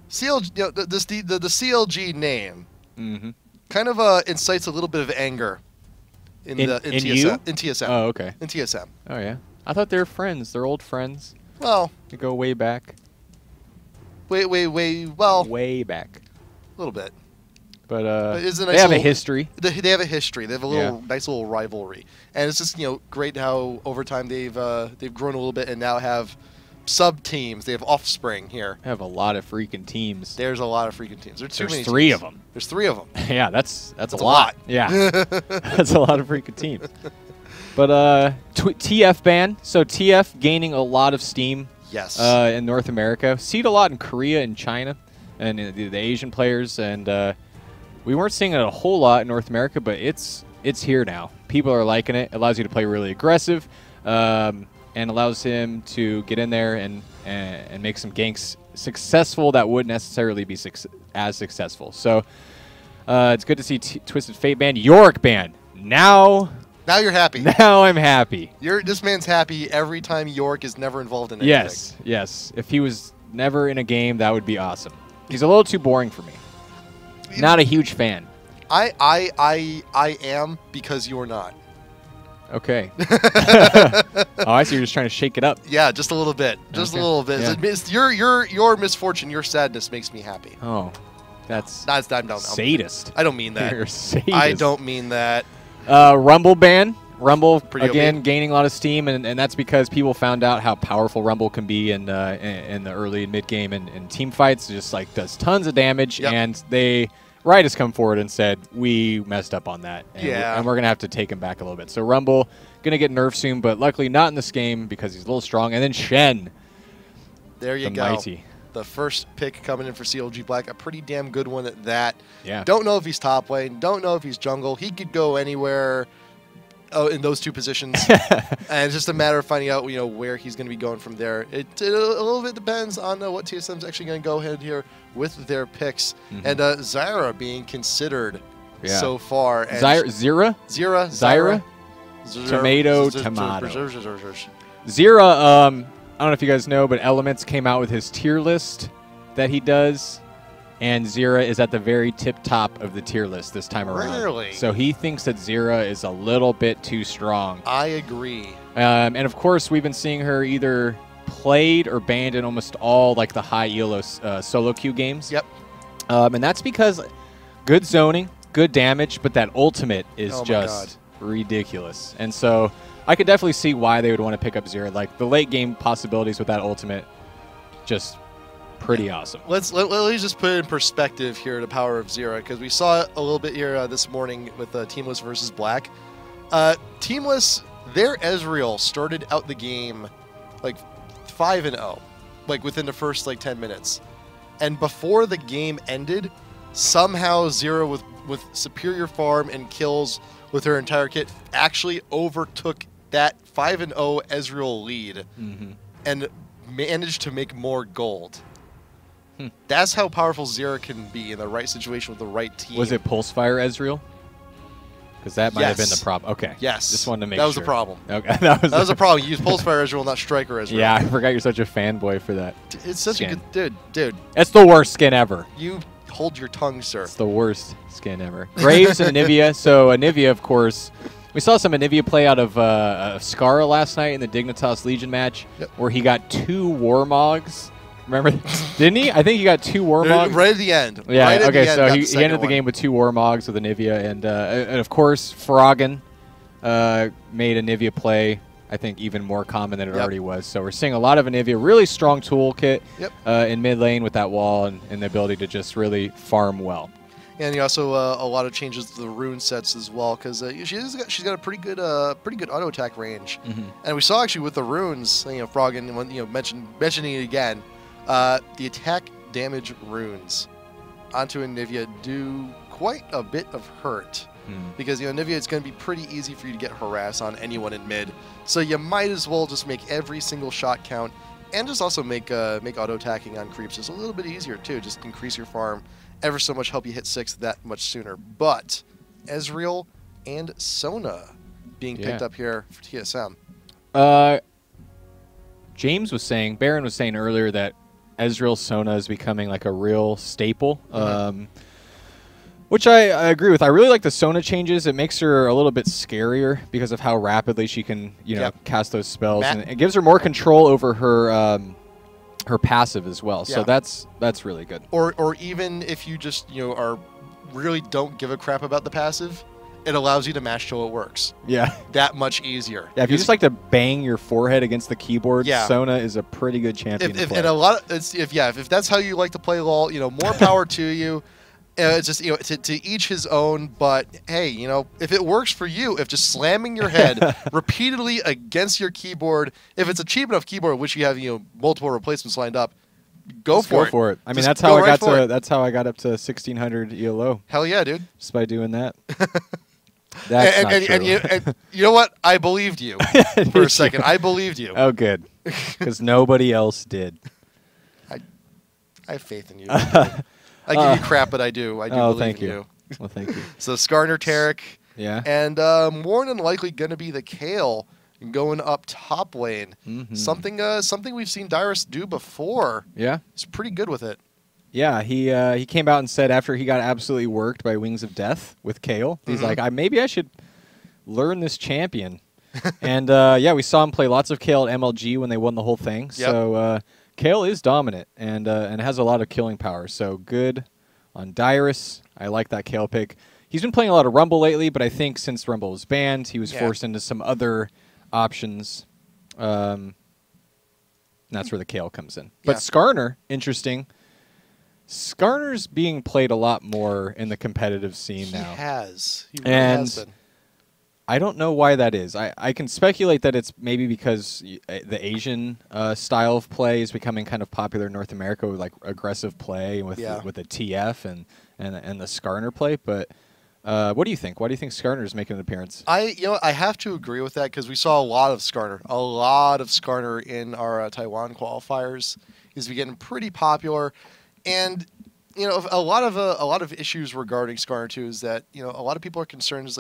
CLG, you know, the CLG name kind of incites a little bit of anger in TSM. Oh, okay. In TSM. Oh yeah. I thought they were friends. They're old friends. Well, they go way back. Well, way back. A little bit. But it's a nice they have a history. They have a history. They have a little nice little rivalry, and it's just great how over time they've grown a little bit and now have sub teams. They have offspring here. They have a lot of freaking teams. There's a lot of freaking teams. There's three of them. There's three of them. Yeah, that's a lot. Yeah, that's a lot of freaking teams. But TF ban. So TF gaining a lot of steam. Yes. In North America, see it a lot in Korea and China, and the Asian players, and we weren't seeing it a whole lot in North America, but it's here now. People are liking it. It allows you to play really aggressive, and allows him to get in there and make some ganks successful that wouldn't necessarily be as successful. So it's good to see Twisted Fate banned. Yorick banned. Now you're happy. Now I'm happy. This man's happy every time Yorick is never involved in anything. Yes. If he was never in a game, that would be awesome. He's a little too boring for me. Not a huge fan. I am, because you're not. Okay. Oh, I see. You're just trying to shake it up. Yeah, just a little bit. Just a little bit. Yeah. Your misfortune, your sadness makes me happy. Oh, that's sadist. I don't mean that. You're a sadist. I don't mean that. Rumble ban. Rumble Pretty gaining a lot of steam, and that's because people found out how powerful Rumble can be in the early and mid game and team fights. It just does tons of damage, and Riot has come forward and said we messed up on that, and we're gonna have to take him back a little bit. So Rumble gonna get nerfed soon, but luckily not in this game because he's a little strong. And then Shen. There you go. Mighty. The first pick coming in for CLG.Black, a pretty damn good one at that. Yeah. Don't know if he's top lane. Don't know if he's jungle. He could go anywhere. In those two positions, and it's just a matter of finding out, where he's going to be going from there. It a little bit depends on what TSM's actually going to go ahead here with their picks, and Zyra being consired so far. And Zyra. Tomato. Zyra. I don't know if you guys know, but Elements came out with his tier list that he does. And Zyra is at the very tip-top of the tier list this time around. Really? So he thinks that Zyra is a little bit too strong. I agree. And, of course, we've been seeing her either played or banned in almost all, the high ELO solo queue games. Yep. And that's because good zoning, good damage, but that ultimate is just ridiculous. And so I could definitely see why they would want to pick up Zyra. The late-game possibilities with that ultimate just pretty awesome. Let me just put it in perspective here the power of Zyra, because we saw it a little bit here this morning with Teamless versus Black. Teamless, their Ezreal started out the game 5-0, within the first 10 minutes, and before the game ended, somehow Zyra with superior farm and kills with her entire kit actually overtook that 5-0 Ezreal lead and managed to make more gold. That's how powerful Zyra can be in the right situation with the right team. Was it Pulsefire Ezreal? Because that might have been the problem. Okay. Yes. Just wanted to make sure. That was the problem. Okay. That was the problem. You used Pulsefire Ezreal, not Striker Ezreal. Yeah, I forgot you're such a fanboy for that. It's such a good... Dude. That's the worst skin ever. You hold your tongue, sir. It's the worst skin ever. Graves and Anivia. So Anivia, of course... We saw some Anivia play out of Skara last night in the Dignitas Legion match, where he got 2 Warmogs. Remember? Didn't he? I think he got 2 Warmogs. Right at the end. Yeah, right okay, at so he ended the game with 2 Warmogs with Anivia. And of course, Froggen made Anivia play, I think, even more common than it already was. So we're seeing a lot of Anivia. Really strong toolkit in mid lane with that wall and the ability to just really farm well. And you also a lot of changes to the rune sets as well, because she's got a pretty good auto attack range. And we saw actually with the runes, Froggen, mentioning it again, the attack damage runes onto Anivia do quite a bit of hurt, because Anivia, it's going to be pretty easy for you to get harassed on anyone in mid. So you might as well just make every single shot count, and just also make auto attacking on creeps just a little bit easier too. Just increase your farm ever so much, help you hit 6 that much sooner. But Ezreal and Sona being picked up here for TSM. James was saying, Baron was saying earlier that Ezreal Sona is becoming like a real staple. Which I agree with. I really like the Sona changes. It makes her a little bit scarier because of how rapidly she can, cast those spells, and it gives her more control over her her passive as well. So that's really good. Or even if you just are really don't give a crap about the passive, it allows you to mash till it works. Yeah, that much easier. Yeah, if you just like to bang your forehead against the keyboard, Sona is a pretty good champion to play. And a lot of if that's how you like to play LoL, more power to you. It's just to each his own, but hey, if it works for you, if just slamming your head repeatedly against your keyboard, if it's a cheap enough keyboard which you have multiple replacements lined up, go for it. I mean, that's how I got that's how I got up to 1600 ELO. Hell yeah, dude! Just by doing that. That's not true. And you know what? I believed you for a second. I believed you. Oh, good, because nobody else did. I have faith in you. I give you crap, but I do. I do believe in you. Well, thank you. So Skarner, Taric, yeah, and more than likely going to be the Kale going up top lane. Something we've seen Dyrus do before. Yeah, he's pretty good with it. Yeah, he came out and said after he got absolutely worked by Wings of Death with Kale, he's like, maybe I should learn this champion. And we saw him play lots of Kale at MLG when they won the whole thing. Yep. So Kale is dominant and has a lot of killing power. So good on Dyrus. I like that Kale pick. He's been playing a lot of Rumble lately, but I think since Rumble was banned, he was forced into some other options. And that's where the Kale comes in. But Skarner, interesting. Skarner's being played a lot more in the competitive scene now. He has. He really has been. I don't know why that is. I can speculate that it's maybe because the Asian style of play is becoming kind of popular in North America with like aggressive play with the TF and the Skarner play. But what do you think? Why do you think Skarner is making an appearance? I have to agree with that because we saw a lot of Skarner in our Taiwan qualifiers. He's been getting pretty popular. And a lot of issues regarding Skarner too is that a lot of people are concerned is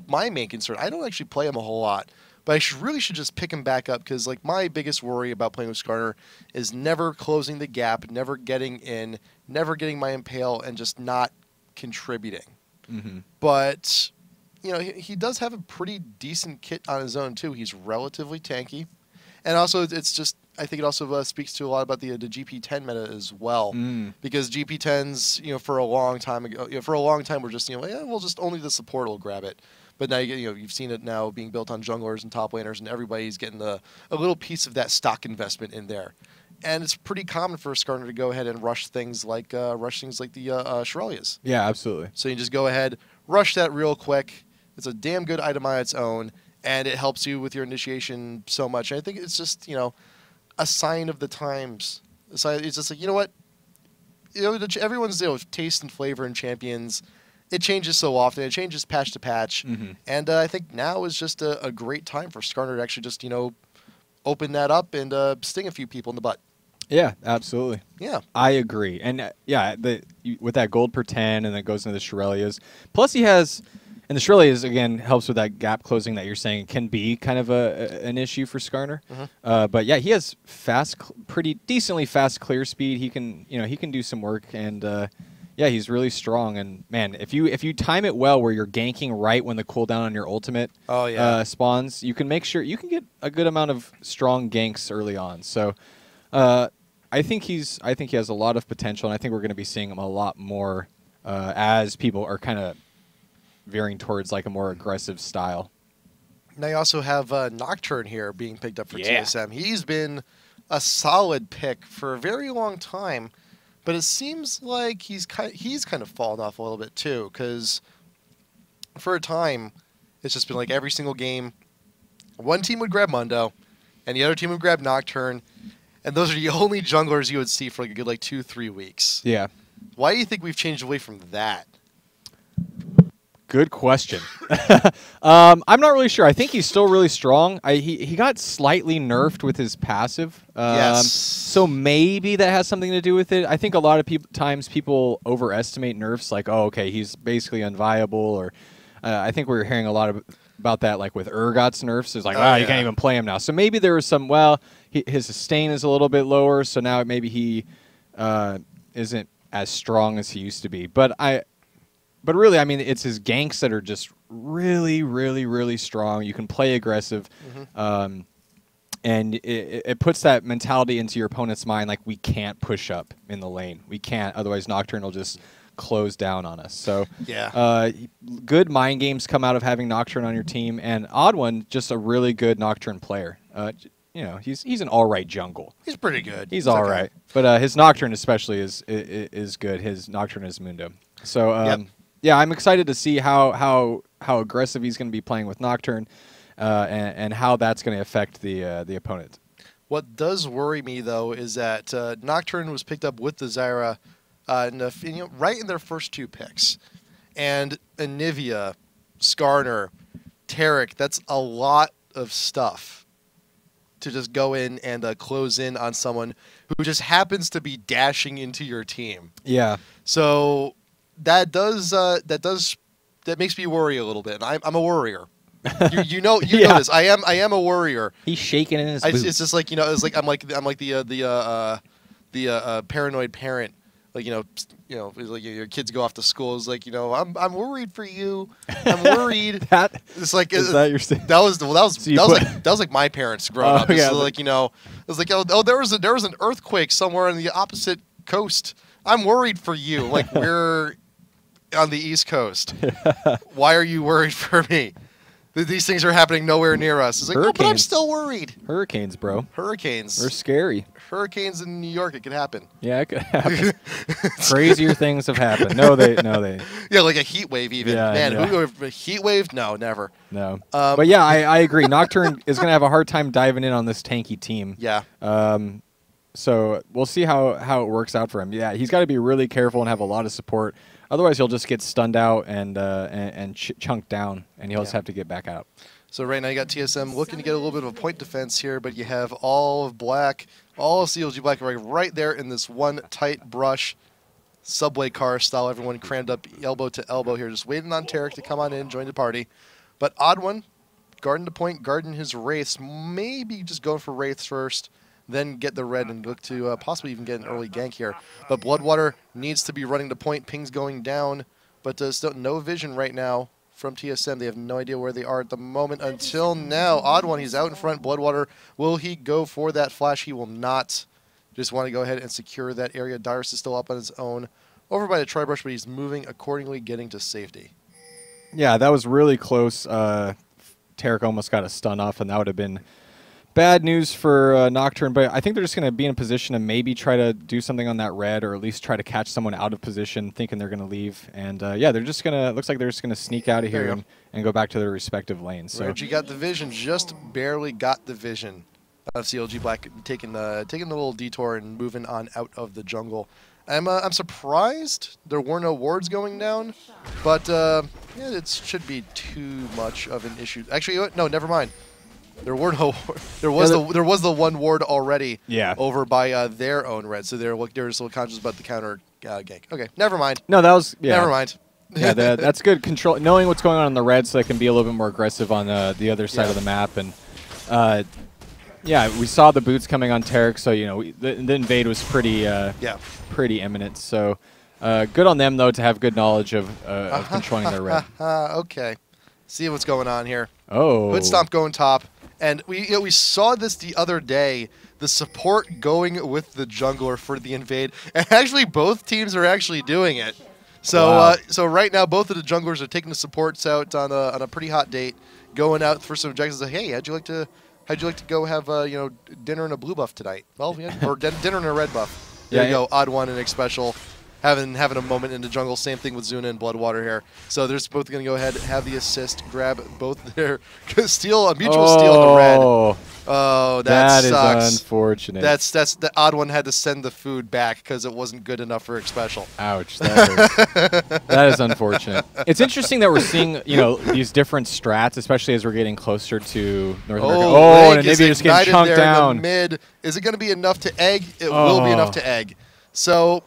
my main concern. I don't actually play him a whole lot, but I really should just pick him back up because my biggest worry about playing with Skarner is never closing the gap, never getting in, never getting my impale, and just not contributing. But he does have a pretty decent kit on his own too. He's relatively tanky, and also it's just. I think it also speaks to a lot about the GP10 meta as well, because GP10s, for a long time ago, we're just, we'll just only the support will grab it. But now you've seen it now being built on junglers and top laners, and everybody's getting a little piece of that stock investment in there. And it's pretty common for Skarner to go ahead and rush things like the Shirelias. Yeah, absolutely. So you just go ahead, rush that real quick. It's a damn good item on its own, and it helps you with your initiation so much. And I think it's just a sign of the times. It's just like, what? Everyone's taste and flavor in champions, it changes so often. It changes patch to patch. And I think now is just a great time for Skarner to actually just, open that up and sting a few people in the butt. Yeah, absolutely. Yeah. I agree. And with that gold per 10 and then goes into the Shirelias. Plus he has... And the Shirelias, again, helps with that gap closing that you're saying can be kind of an issue for Skarner. But yeah, he has pretty decently fast clear speed. He can, he can do some work, and he's really strong. And man, if you time it well, where you're ganking right when the cooldown on your ultimate spawns, you can make sure you can get a good amount of strong ganks early on. So I think he has a lot of potential, and I think we're going to be seeing him a lot more as people are kind of veering towards like a more aggressive style. Now you also have Nocturne here being picked up for TSM. He's been a solid pick for a very long time, but it seems like he's kind of fallen off a little bit too, because for a time it's just been like every single game, one team would grab Mundo, and the other team would grab Nocturne, and those are the only junglers you would see for like a good 2-3 weeks. Yeah. Why do you think we've changed away from that? Good question. I'm not really sure. I think he's still really strong. He got slightly nerfed with his passive. Yes. So maybe that has something to do with it. I think a lot of times people overestimate nerfs, like, oh, okay, he's basically unviable, or I think we were hearing a lot about that, like with Urgot's nerfs. It's like, you can't even play him now. So maybe there was some, his sustain is a little bit lower, so now maybe he isn't as strong as he used to be. But really, I mean, it's his ganks that are just really, really, really strong. You can play aggressive. And it puts that mentality into your opponent's mind, like, we can't push up in the lane. We can't, otherwise Nocturne will just close down on us. So yeah, good mind games come out of having Nocturne on your team, and Odd One, just a really good Nocturne player. You know, he's an all right jungle. he's pretty good. He's all right, but his Nocturne especially is good. His Nocturne is Mundo. So yeah, I'm excited to see how aggressive he's going to be playing with Nocturne, and how that's going to affect the opponent. What does worry me though is that Nocturne was picked up with the Zyra right in their first 2 picks, and Anivia, Skarner, Taric. That's a lot of stuff to just go in and close in on someone who just happens to be dashing into your team. Yeah. So that makes me worry a little bit. I'm a worrier. You know this. I am a worrier. He's shaking in his boots. It's just like, it's like I'm like the paranoid parent. Like, like your kids go off to school. It's like, I'm worried for you. I'm worried. It's like, is that your that was like my parents growing up. It's like, it's like, there was an earthquake somewhere on the opposite coast. I'm worried for you. Like, we're on the East Coast. Why are you worried for me? These things are happening nowhere near us. It's like, no, but I'm still worried. Hurricanes, bro. Hurricanes. They're scary. Hurricanes in New York, it could happen. Yeah, it could happen. Crazier things have happened. No, they. Yeah, like a heat wave even. Yeah, Man, a heat wave? No, never. No. But yeah, I agree. Nocturne is going to have a hard time diving in on this tanky team. Yeah. So we'll see how it works out for him. Yeah, he's got to be really careful and have a lot of support. Otherwise, he'll just get stunned out and chunked down, and he'll just have to get back out. So right now you got TSM looking to get a little bit of a point defense here, but you have all of Black, all of CLG.Black right there in this one tight brush, subway car style. Everyone crammed up elbow to elbow here, just waiting on Taric to come on in, join the party. But Odd One, guarding the point, guarding his Wraiths, maybe just going for Wraiths first, then get the red and look to possibly even get an early gank here. But Bloodwater needs to be running the point. Ping's going down, but still no vision right now from TSM. They have no idea where they are at the moment until now. Odd One, he's out in front. Bloodwater, will he go for that flash? He will not. Just want to go ahead and secure that area. Dyrus is still up on his own over by the Tribrush, but he's moving accordingly, getting to safety. Yeah, that was really close. Taric almost got a stun off, and that would have been bad news for Nocturne, but I think they're just going to be in a position to maybe try to do something on that red, or at least try to catch someone out of position thinking they're going to leave. And yeah, they're just going to, looks like they're just going to sneak out of here and go back to their respective lanes. So Reggie got the vision, just barely got the vision of CLG.Black, taking the little detour and moving on out of the jungle. I'm surprised there were no wards going down, but yeah, it should be too much of an issue. Actually, no, never mind. There were no. There was the one ward already. Yeah. Over by their own red, so they're still conscious about the counter gank. Okay, never mind. No, that was never mind. Yeah, that's good control. Knowing what's going on the red, so they can be a little bit more aggressive on the other side of the map. And yeah, we saw the boots coming on Taric, so the invade was pretty imminent. So good on them though to have good knowledge of controlling their red. Okay, see what's going on here. Oh, Hood Stomp going top. And we saw this the other day, the support going with the jungler for the invade. And actually, both teams are actually doing it. So wow. So right now, both of the junglers are taking the supports out on a pretty hot date, going out for some objectives. Like, hey, how'd you like to go have dinner and a blue buff tonight? Well, yeah, or dinner and a red buff. There you go, Odd One and X Special. Having a moment in the jungle. Same thing with Zuna and Bloodwater here. So they're both going to go ahead, have the assist, grab both their mutual steal the red. Oh, that sucks. Is unfortunate. That's the Odd One had to send the food back because it wasn't good enough for X Special. Ouch, that hurts. That is unfortunate. It's interesting that we're seeing these different strats, especially as we're getting closer to North America. Oh, and maybe just getting chunked down. In the mid. Is it going to be enough to egg? It will be enough to egg. So.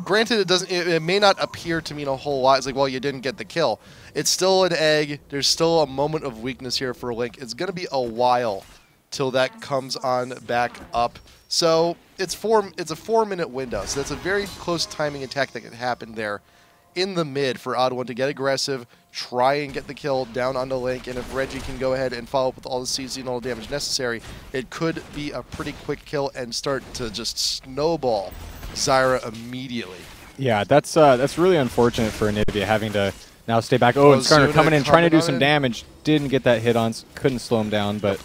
Granted, it may not appear to mean a whole lot. It's like, well, you didn't get the kill. It's still an egg. There's still a moment of weakness here for Link. It's going to be a while till that comes on back up. So it's a 4-minute window. So that's a very close timing attack that could happen there in the mid for Odd One to get aggressive, try and get the kill down on the link, and if Reggie can go ahead and follow up with all the CC and all the damage necessary, it could be a pretty quick kill and start to just snowball Zyra immediately. Yeah, that's really unfortunate for Anivia having to now stay back. Oh, and Skarner coming in, trying to do some damage. Didn't get that hit on, couldn't slow him down, but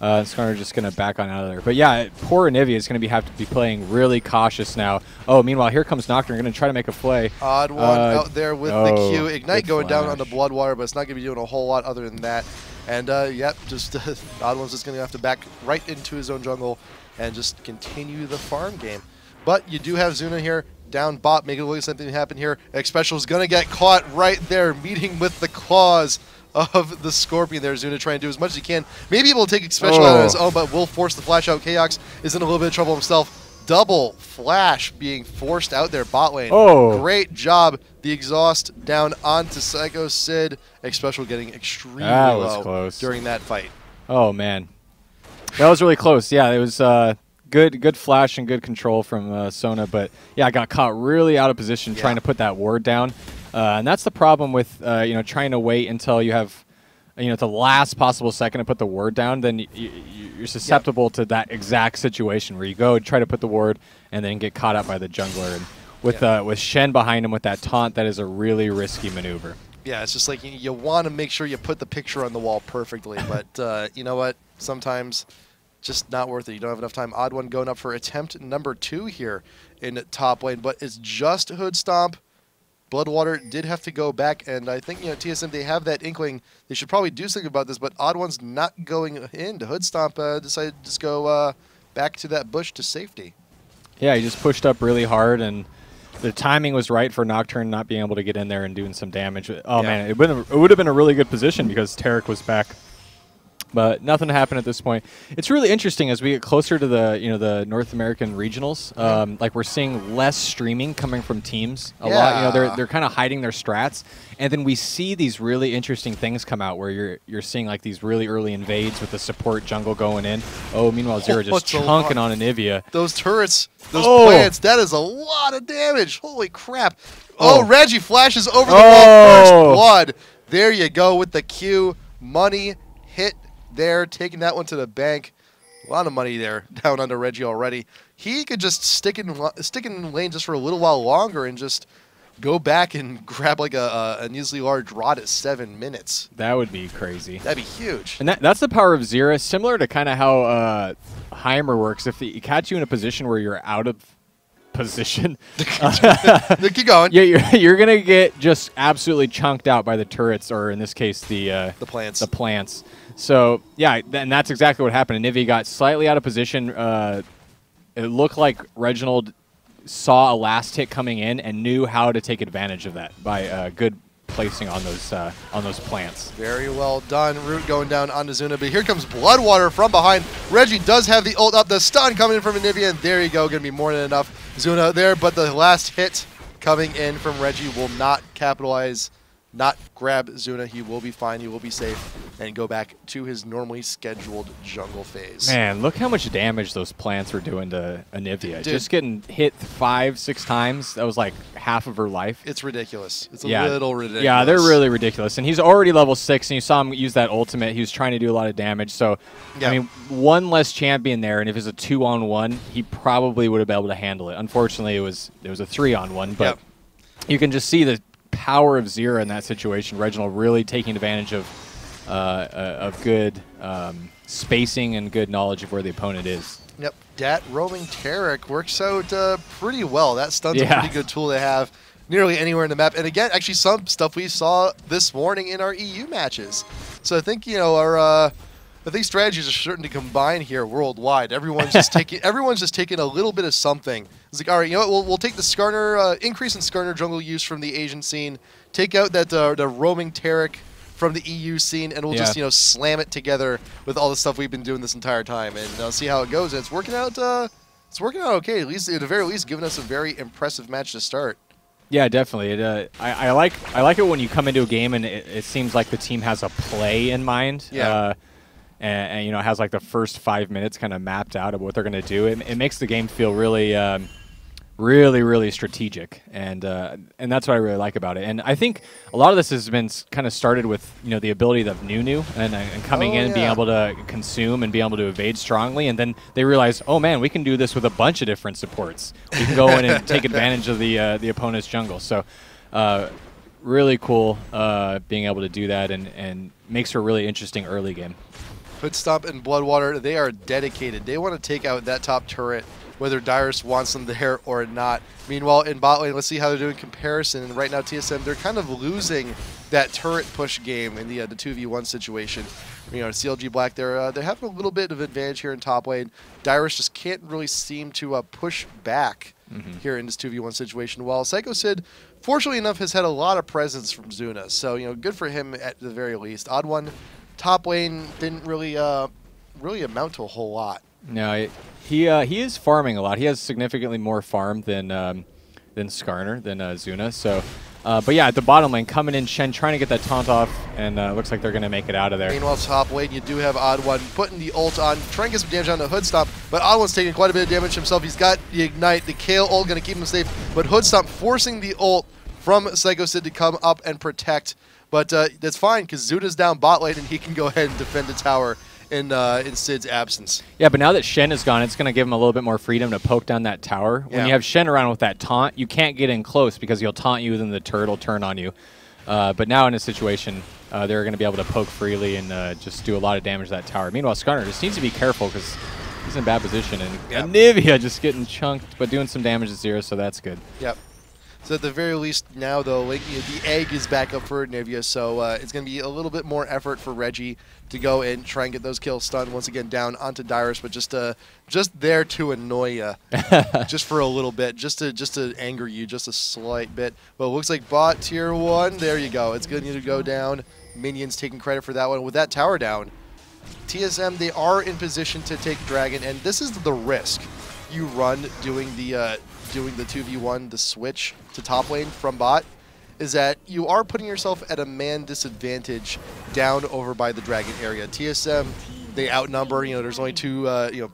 Skarner just going to back on out of there. But yeah, poor Anivia is going to have to be playing really cautious now. Oh, meanwhile, here comes Nocturne, going to try to make a play. Odd One out there with the Q. Ignite going down on the Bloodwater, but it's not going to be doing a whole lot other than that. And yep, just Odd One's just going to have to back right into his own jungle and just continue the farm game. But you do have Zuna here. Down bot, making it look like something happen here. X-Special is going to get caught right there, meeting with the claws of the Scorpion there. Zuna trying to do as much as he can. Maybe able to take X-Special out on his own, but will force the flash out. Chaox is in a little bit of trouble himself. Double flash being forced out there bot lane. Oh. Great job. The exhaust down onto Psycho Sid. X-Special getting extremely low during that fight. Oh, man. That was really close. Yeah, it was good flash and good control from Sona, but yeah, I got caught really out of position trying to put that ward down. And that's the problem with trying to wait until you have the last possible second to put the ward down. Then you're susceptible to that exact situation where you go and try to put the ward and then get caught out by the jungler. And with Shen behind him with that taunt, that is a really risky maneuver. Yeah, it's just like you want to make sure you put the picture on the wall perfectly, but you know what? Sometimes just not worth it. You don't have enough time. Odd One going up for attempt number 2 here in top lane, but it's just Hood Stomp. Bloodwater did have to go back, and I think TSM, they have that inkling. They should probably do something about this, but Odd One's not going into Hood Stomp. Decided to just go back to that bush to safety. Yeah, he just pushed up really hard, and the timing was right for Nocturne not being able to get in there and doing some damage. Oh man, it would have been a really good position because Taric was back. But nothing happened at this point. It's really interesting as we get closer to the the North American regionals. Like we're seeing less streaming coming from teams a lot. They're kind of hiding their strats, and then we see these really interesting things come out where you're seeing like these really early invades with the support jungle going in. Oh, meanwhile Zero just chunking on Anivia. Those turrets, those plants, that is a lot of damage. Holy crap! Oh, Reggie flashes over the wall. First blood. There you go with the Q. Money hit there, taking that one to the bank. A lot of money there down under Reggie already. He could just stick in lane just for a little while longer and just go back and grab like an easily large rod at 7 minutes. That would be crazy. That'd be huge. And that's the power of Zira, similar to kind of how Heimer works. If he catch you in a position where you're out of position, keep going. Yeah, you're gonna get just absolutely chunked out by the turrets, or in this case, the plants. The plants. So yeah, and that's exactly what happened. Anivia got slightly out of position. It looked like Reginald saw a last hit coming in and knew how to take advantage of that by good placing on those plants. Very well done. Root going down onto Zuna, but here comes Bloodwater from behind. Reggie does have the ult up, the stun coming in from Anivia, and there you go, going to be more than enough. Zuna there, but the last hit coming in from Reggie will not capitalize, not grab Zuna. He will be fine, he will be safe, and go back to his normally scheduled jungle phase. Man, look how much damage those plants were doing to Anivia. Just getting hit 5-6 times, that was like half of her life. It's ridiculous. It's a little ridiculous. Yeah, they're really ridiculous. And he's already level 6, and you saw him use that ultimate. He was trying to do a lot of damage. So, I mean, one less champion there, and if it was a 2-on-1, he probably would have been able to handle it. Unfortunately, it was a 3-on-1, but you can just see the power of Zira in that situation. Reginald really taking advantage of good spacing and good knowledge of where the opponent is. Yep, that roaming Taric works out pretty well. That stun's a pretty good tool to have nearly anywhere in the map. And again, actually some stuff we saw this morning in our EU matches. So I think, our strategies are starting to combine here worldwide. Everyone's just taking a little bit of something. It's like, all right, you know what? We'll take the Skarner increase in Skarner jungle use from the Asian scene, take out that the roaming Taric from the EU scene, and we'll just slam it together with all the stuff we've been doing this entire time, and see how it goes. And it's working out. It's working out okay. At least, at the very least, giving us a very impressive match to start. Yeah, definitely. I like it when you come into a game and it seems like the team has a play in mind. Yeah. and you know, it has like the first 5 minutes kind of mapped out of what they're going to do. It makes the game feel really, really strategic, and that's what I really like about it. And I think a lot of this has been kind of started with, you know, the ability of Nunu and coming in, being able to consume and being able to evade strongly, and then they realize, oh man, we can do this with a bunch of different supports. We can go in and take advantage of the opponent's jungle. So really cool being able to do that, and makes for a really interesting early game. Hoodstomp and Bloodwater, they are dedicated. They want to take out that top turret, whether Dyrus wants them there or not. Meanwhile, in bot lane, let's see how they're doing in comparison. And right now, TSM, they're kind of losing that turret push game in the 2v1 situation. You know, CLG.Black, they're having a little bit of advantage here in top lane. Dyrus just can't really seem to push back here in this 2v1 situation. While Psycho Sid, fortunately enough, has had a lot of presence from Zuna. So, you know, good for him at the very least. Odd One, top lane, didn't really amount to a whole lot. No, he is farming a lot. He has significantly more farm than Skarner, than Zuna. So, but yeah, at the bottom lane, coming in, Shen trying to get that taunt off, and looks like they're going to make it out of there. Meanwhile, top lane, you do have Odd One putting the ult on, trying to get some damage on the Hoodstomp, but Odd One's taking quite a bit of damage himself. He's got the Ignite, the Kale ult going to keep him safe, but Hoodstomp forcing the ult from Psycho Sid to come up and protect. But that's fine, because Zuna's down bot lane, and he can go ahead and defend the tower in Sid's absence. Yeah, but now that Shen is gone, it's going to give him a little bit more freedom to poke down that tower. Yeah. When you have Shen around with that taunt, you can't get in close because he'll taunt you, then the turret will turn on you. But now in a situation, they're going to be able to poke freely and just do a lot of damage to that tower. Meanwhile, Skarner just needs to be careful because he's in a bad position. And Nivea just getting chunked, but doing some damage to Zero, so that's good. Yep. So at the very least now, though, like, you know, the egg is back up for Nivea, so it's going to be a little bit more effort for Reggie to go and try and get those kills stunned once again down onto Dyrus, but just there to annoy you, just for a little bit, just to anger you, just a slight bit. But it looks like bot tier 1. There you go. It's going to go down. Minions taking credit for that one. With that tower down, TSM, they are in position to take Dragon, and this is the risk you run doing the 2v1, the switch to top lane from bot, is that you are putting yourself at a man disadvantage down over by the Dragon area. TSM, they outnumber. You know, there's only two. You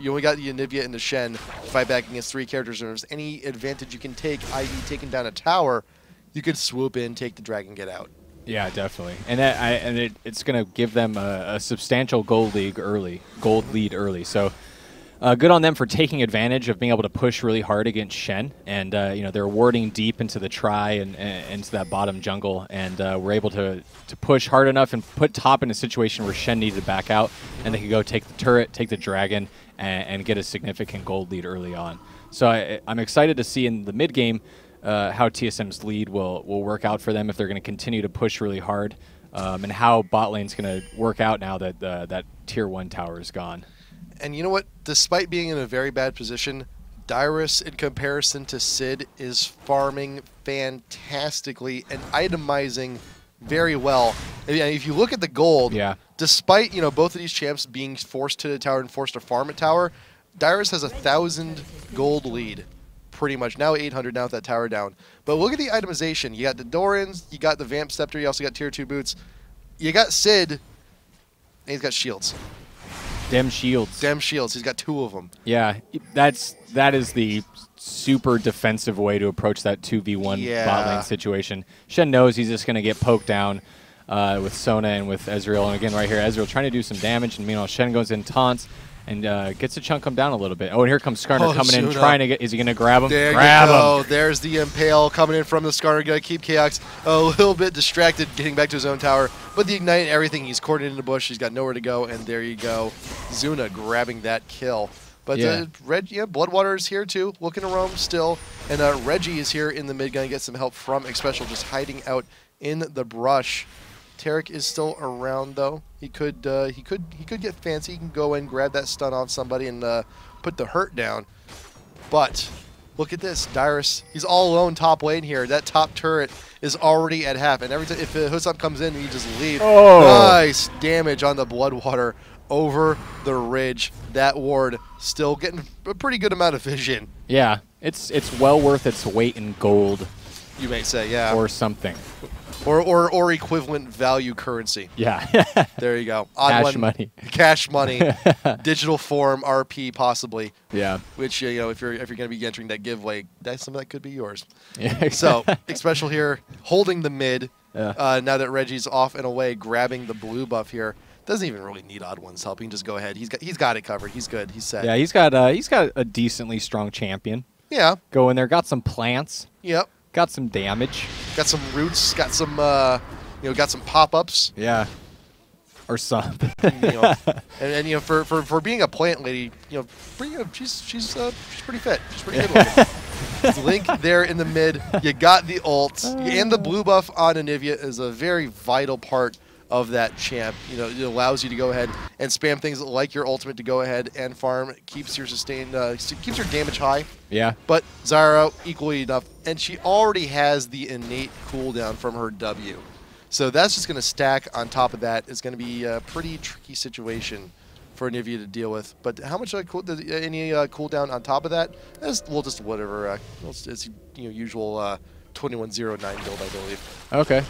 only got the Anivia and the Shen to fight back against 3 characters. And if there's any advantage you can take, i.e., taking down a tower, you could swoop in, take the dragon, get out. Yeah, definitely, and it's going to give them a substantial gold lead early. So. Good on them for taking advantage of being able to push really hard against Shen, and you know, they're warding deep into the Tri and into that bottom jungle, and we're able to push hard enough and put top in a situation where Shen needed to back out, and they could go take the turret, take the dragon, and get a significant gold lead early on. So I'm excited to see in the mid game how TSM's lead will work out for them if they're going to continue to push really hard, and how bot lane's going to work out now that that tier 1 tower is gone. And you know what? Despite being in a very bad position, Dyrus, in comparison to Sid, is farming fantastically and itemizing very well. If you look at the gold, despite, you know, both of these champs being forced to the tower and forced to farm a tower, Dyrus has 1,000 gold lead, pretty much. Now 800 now with that tower down. But look at the itemization. You got the Dorans, you got the Vamp Scepter, you also got tier 2 boots. You got Sid, and he's got shields. Dem shields. Dem shields. He's got 2 of them. Yeah, that is the super defensive way to approach that 2v1 bot lane situation. Shen knows he's just going to get poked down with Sona and with Ezreal. And again, right here, Ezreal trying to do some damage. And meanwhile, Shen goes in taunts and gets to chunk him down a little bit. Oh, and here comes Skarner coming in, trying to get. Is he going to grab him? There grab you go. him. There's the Impale coming in from the Skarner. Got to keep Chaos a little bit distracted, getting back to his own tower. But the Ignite and everything, he's coordinated in the bush. He's got nowhere to go. And there you go. Zuna grabbing that kill. But Bloodwater is here too, looking to roam still. And Reggie is here in the mid, going to get some help from Xpecial, just hiding out in the brush. Tarek is still around though. He could get fancy. He can go in, grab that stun off somebody, and put the hurt down. But look at this, Dyrus. He's all alone top lane here. That top turret is already at half, and every time if Hoodstomp comes in, he just leave. Oh. Nice damage on the Bloodwater over the ridge. That ward still getting a pretty good amount of vision. Yeah, it's well worth its weight in gold. You may say, yeah. Or something. or equivalent value currency. Yeah. There you go. Cash money. Cash money. Digital form RP possibly. Yeah. Which you know if you're going to be entering that giveaway, some of that could be yours. Yeah. So special here, holding the mid. Yeah. Now that Reggie's off and away, grabbing the blue buff here. Doesn't even really need Odd One's help. He can just go ahead. He's got it covered. He's good. He's set. Yeah. He's got a decently strong champion. Yeah. Go in there. Got some plants. Yep. Got some damage. Got some roots. Got some got some pop-ups. Yeah. Or something. And you know, for being a plant lady, she's pretty fit. She's pretty good looking. Link there in the mid. You got the ult and the blue buff on Anivia is a very vital part of that champ. You know, it allows you to go ahead and spam things like your ultimate to go ahead and farm. Keeps your keeps your damage high. Yeah. But Zyra equally enough, and she already has the innate cooldown from her W. So that's just going to stack on top of that. It's going to be a pretty tricky situation for Anivia to deal with. But how much any cooldown on top of that? We'll just whatever. It's usual 2109 build, I believe. Okay.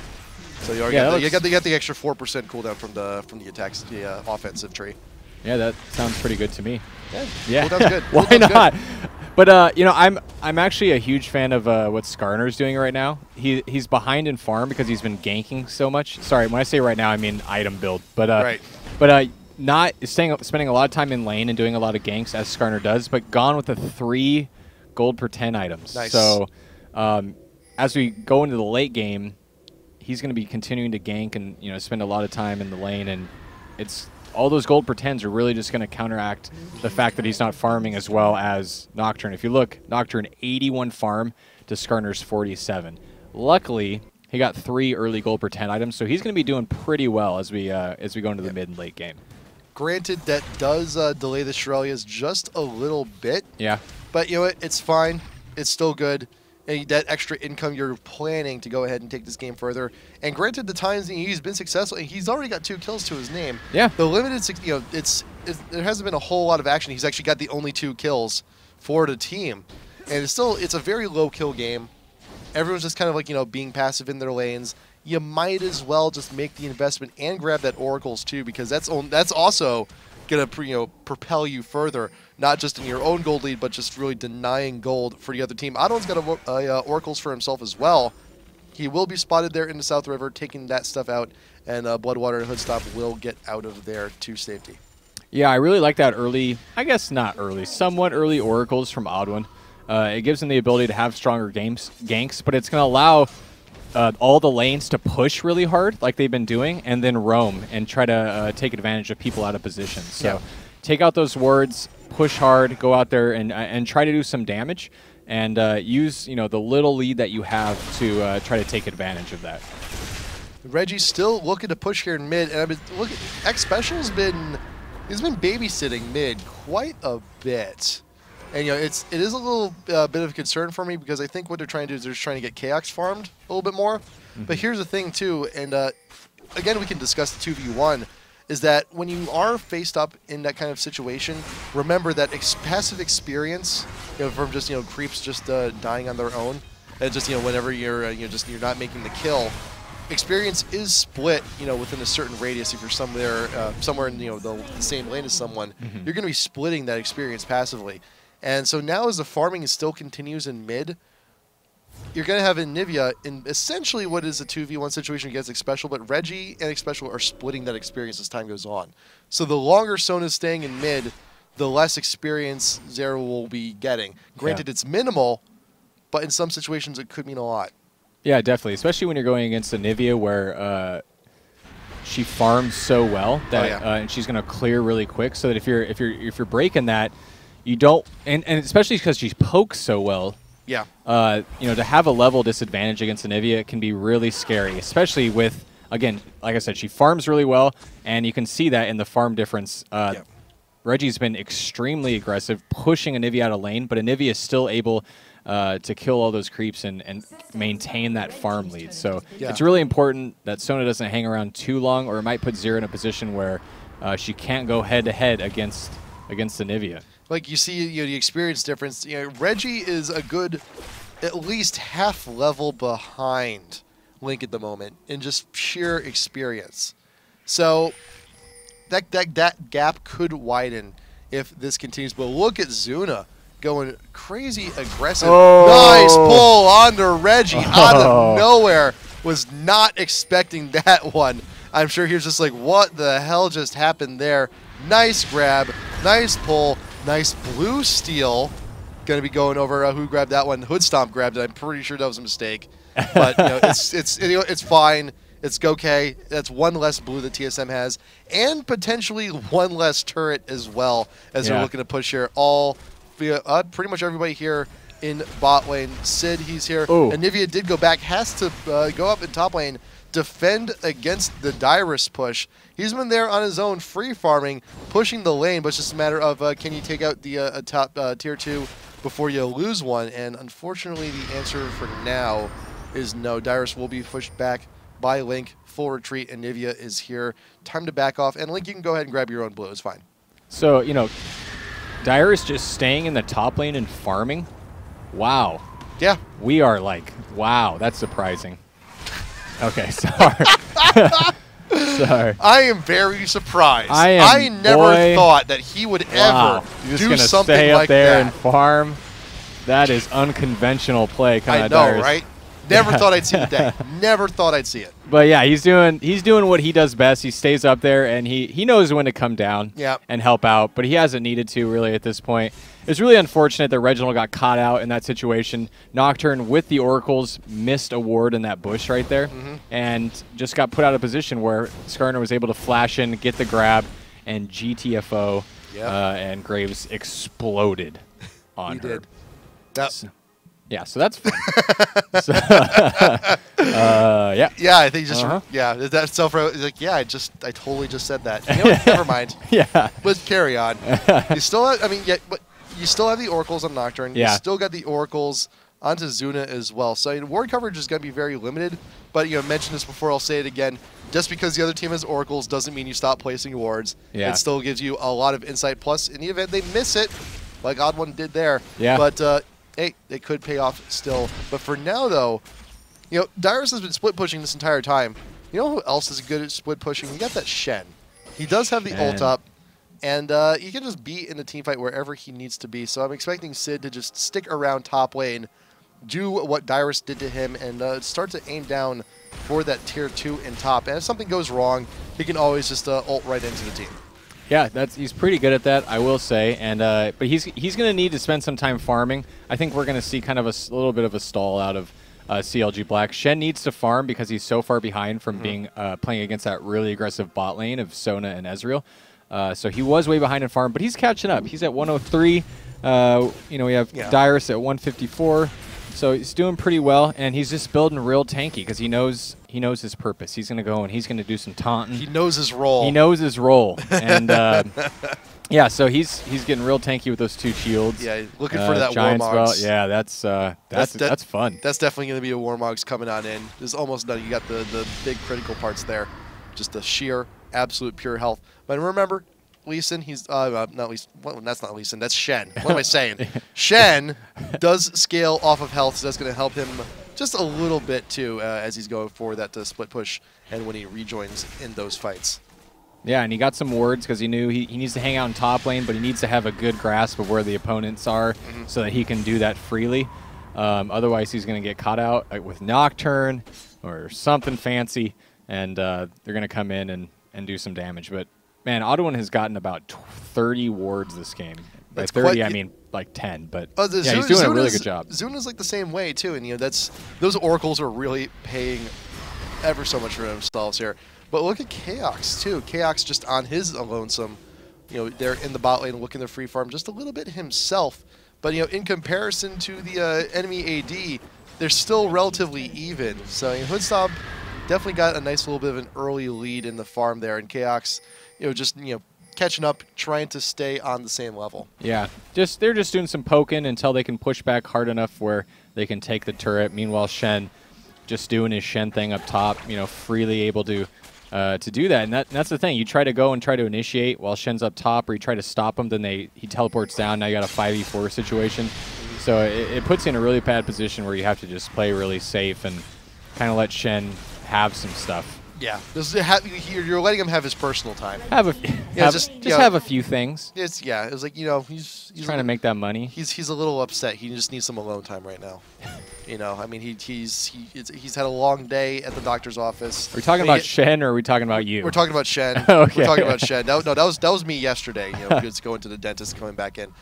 So you got the extra 4% cooldown from the attacks, the offensive tree. Yeah, that sounds pretty good to me. Yeah. Cooldown's good. Why Cooldown's not? good. But I'm actually a huge fan of what Skarner's doing right now. He's behind in farm because he's been ganking so much. Sorry, when I say right now, I mean item build. But right. Not spending a lot of time in lane and doing a lot of ganks as Skarner does, but gone with the 3 gold per 10 items. Nice. So as we go into the late game, he's going to be continuing to gank and spend a lot of time in the lane, and all those gold per 10s are really just going to counteract the fact that he's not farming as well as Nocturne. If you look, Nocturne 81 farm to Skarner's 47. Luckily, he got 3 early gold per 10 items, so he's going to be doing pretty well as we go into the mid and late game. Granted, that does delay the Shurelya's just a little bit. Yeah. But you know what? It's fine. It's still good. And that extra income you're planning to go ahead and take this game further. And granted, the times he's been successful, he's already got 2 kills to his name. Yeah. The limited, there hasn't been a whole lot of action. He's actually got the only 2 kills for the team, and it's a very low kill game. Everyone's just kind of like being passive in their lanes. You might as well just make the investment and grab that oracles too, because that's also gonna propel you further, not just in your own gold lead, but just really denying gold for the other team. Otto's got oracles for himself as well. He will be spotted there in the South River, taking that stuff out, and Bloodwater and Hoodstop will get out of there to safety. Yeah, I really like that early, I guess not early, somewhat early oracles from Oddone. It gives him the ability to have stronger ganks, but it's going to allow all the lanes to push really hard like they've been doing, and then roam and try to take advantage of people out of position. So take out those wards, push hard, go out there and try to do some damage, and use the little lead that you have to try to take advantage of that. Reggie's still looking to push here in mid, and X Special's been babysitting mid quite a bit. And it is a little bit of a concern for me, because I think what they're trying to do is they're just trying to get Chaos farmed a little bit more. But here's the thing too, and again we can discuss the 2v1, is that when you are faced up in that kind of situation, remember that passive experience from just creeps just dying on their own, and just whenever you're not making the kill, experience is split within a certain radius. If you're somewhere in the same lane as someone, you're going to be splitting that experience passively. And so now, as the farming still continues in mid, you're going to have Anivia in essentially what is a 2v1 situation against Xpecial, but Reggie and Xpecial are splitting that experience as time goes on. So the longer Sona's staying in mid, the less experience Zera will be getting. Granted, it's minimal, but in some situations it could mean a lot. Yeah, definitely, especially when you're going against Anivia, where she farms so well that and she's going to clear really quick. So that if you're breaking that, you don't, and especially because she pokes so well. Yeah. To have a level disadvantage against Anivia can be really scary, especially with, again, like I said, she farms really well, and you can see that in the farm difference. Reggie's been extremely aggressive, pushing Anivia out of lane, but Anivia is still able to kill all those creeps and maintain that farm lead. So it's really important that Sona doesn't hang around too long, or it might put Zera in a position where she can't go head-to-head against Anivia. Like you see, the experience difference. Reggie is a good, at least half level behind Link at the moment in just sheer experience. So that gap could widen if this continues. But look at Zuna going crazy aggressive. Oh. Nice pull onto Reggie out of nowhere. Was not expecting that one. I'm sure he was just like, what the hell just happened there? Nice grab, nice pull, nice blue steal. Going to be going over who grabbed that one. Hood Stomp grabbed it. I'm pretty sure that was a mistake. But it's fine. It's okay. That's one less blue that TSM has, and potentially one less turret as well as they're looking to push here. All pretty much everybody here in bot lane. Sid, he's here. Ooh. Anivia did go back, has to go up in top lane, defend against the Dyrus push. He's been there on his own, free farming, pushing the lane, but it's just a matter of can you take out the top tier 2 before you lose one? And unfortunately, the answer for now is no. Dyrus will be pushed back by Link. Full retreat. Anivia is here. Time to back off. And Link, you can go ahead and grab your own blue. It's fine. So, you know, Dyrus just staying in the top lane and farming. Wow. Yeah. We are like, wow, that's surprising. Okay, sorry. Sorry. I am very surprised. I never thought that he would ever do something stay like up there that. and farm. That is unconventional play, kind I of. know, Dyrus. right? Never thought I'd see the day. Never thought I'd see it. But yeah, he's doing what he does best. He stays up there and he knows when to come down and help out, but he hasn't needed to really at this point. It's really unfortunate that Reginald got caught out in that situation. Nocturne with the Oracles missed a ward in that bush right there and just got put out of position where Skarner was able to flash in, get the grab, and GTFO and Graves exploded on her. Did. That Yeah, so that's fun. So, yeah. Yeah, I think just that's self like I totally just said that. You know what? Never mind. Yeah. Let's carry on. You still have, but you still have the Oracles on Nocturne. Yeah. You still got the Oracles onto Zuna as well. So ward coverage is going to be very limited. But I mentioned this before. I'll say it again. Just because the other team has Oracles doesn't mean you stop placing wards. Yeah. It still gives you a lot of insight. Plus, in the event they miss it, like Odd1 did there. Yeah. But hey, they could pay off still. But for now, though, Dyrus has been split pushing this entire time. You know who else is good at split pushing? You got that Shen. He does have the ult up, and he can just be in the team fight wherever he needs to be. So I'm expecting Sid to just stick around top lane, do what Dyrus did to him, and start to aim down for that tier 2 in top. And if something goes wrong, he can always just ult right into the team. Yeah, he's pretty good at that, I will say. And but he's going to need to spend some time farming. I think we're going to see kind of a little bit of a stall out of CLG.Black. Shen needs to farm because he's so far behind from being playing against that really aggressive bot lane of Sona and Ezreal. So he was way behind in farm, but he's catching up. He's at 103. We have Dyrus at 154. So he's doing pretty well, and he's just building real tanky because he knows his purpose. He's going to go and he's going to do some taunting. He knows his role. He knows his role, and yeah, so he's getting real tanky with those 2 shields. Yeah, looking for that Giants Warmogs. Yeah, that's fun. That's definitely going to be a Warmogs coming on in. There's almost none. You got the big critical parts there, just the sheer, absolute pure health. But remember, Lee Sin, he's not Lee. Well, that's not Lee Sin. That's Shen. What am I saying? Shen does scale off of health, so that's going to help him just a little bit too as he's going for that split push and when he rejoins in those fights. Yeah, and he got some wards because he knew he needs to hang out in top lane, but he needs to have a good grasp of where the opponents are so that he can do that freely. Otherwise, he's going to get caught out with Nocturne or something fancy, and they're going to come in and do some damage. But man, Odd1 has gotten about 30 wards this game. By 30, I mean like 10. But yeah, he's doing a really good job. Zuna's like the same way too, and those Oracles are really paying ever so much for themselves here. But look at Chaox too. Chaox just on his lonesome. They're in the bot lane looking to free farm just a little bit himself. But in comparison to the enemy AD, they're still relatively even. So Hoodstomp definitely got a nice little bit of an early lead in the farm there, and Chaox, just catching up, trying to stay on the same level. Yeah, they're just doing some poking until they can push back hard enough where they can take the turret. Meanwhile, Shen just doing his Shen thing up top, freely able to do that. And that's the thing. You try to go and try to initiate while Shen's up top, or you try to stop him, then he teleports down. Now you got a 5v4 situation. So it puts you in a really bad position where you have to just play really safe and kind of let Shen have some stuff. Yeah, you're letting him have his personal time. Just have a few things. It's like he's Trying to make that money. He's a little upset. He just needs some alone time right now. I mean he's had a long day at the doctor's office. Are we talking about Shen or are we talking about you? We're talking about Shen. Okay. We're talking about Shen. No, that was me yesterday. Just going to the dentist, coming back in.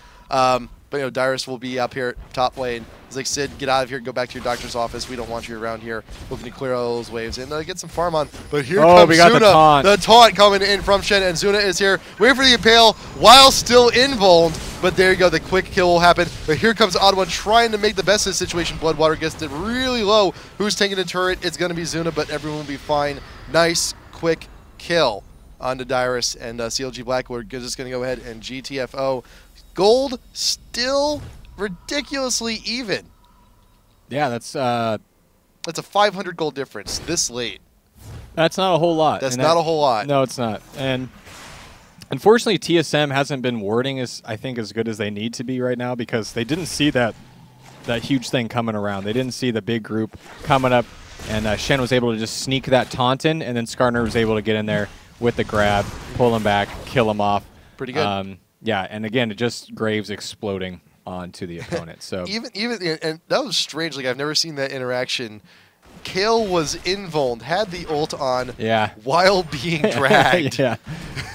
But Dyrus will be up here top lane. He's like, Sid, get out of here, go back to your doctor's office. We don't want you around here. Looking to clear all those waves and get some farm on. But here comes Zuna. The taunt coming in from Shen, and Zuna is here, waiting for the impale while still invulned. But there you go, the quick kill will happen. But here comes Ottawa trying to make the best of the situation. Bloodwater gets it really low. Who's taking the turret? It's going to be Zuna, but everyone will be fine. Nice, quick kill onto Dyrus, and CLG.Black. We're just going to go ahead and GTFO. Gold still ridiculously even. Yeah, that's a 500 gold difference this late. That's not a whole lot. That's not a whole lot. No, it's not. And unfortunately, TSM hasn't been warding as good as they need to be right now, because they didn't see that huge thing coming around. They didn't see the big group coming up, and Shen was able to just sneak that taunt in, and then Skarner was able to get in there with the grab, pull him back, kill him off. Pretty good. Yeah, and again, it just Graves exploding onto the opponent. So even and that was strange. Like, I've never seen that interaction. Kale was invulned, had the ult on, while being dragged. Yeah,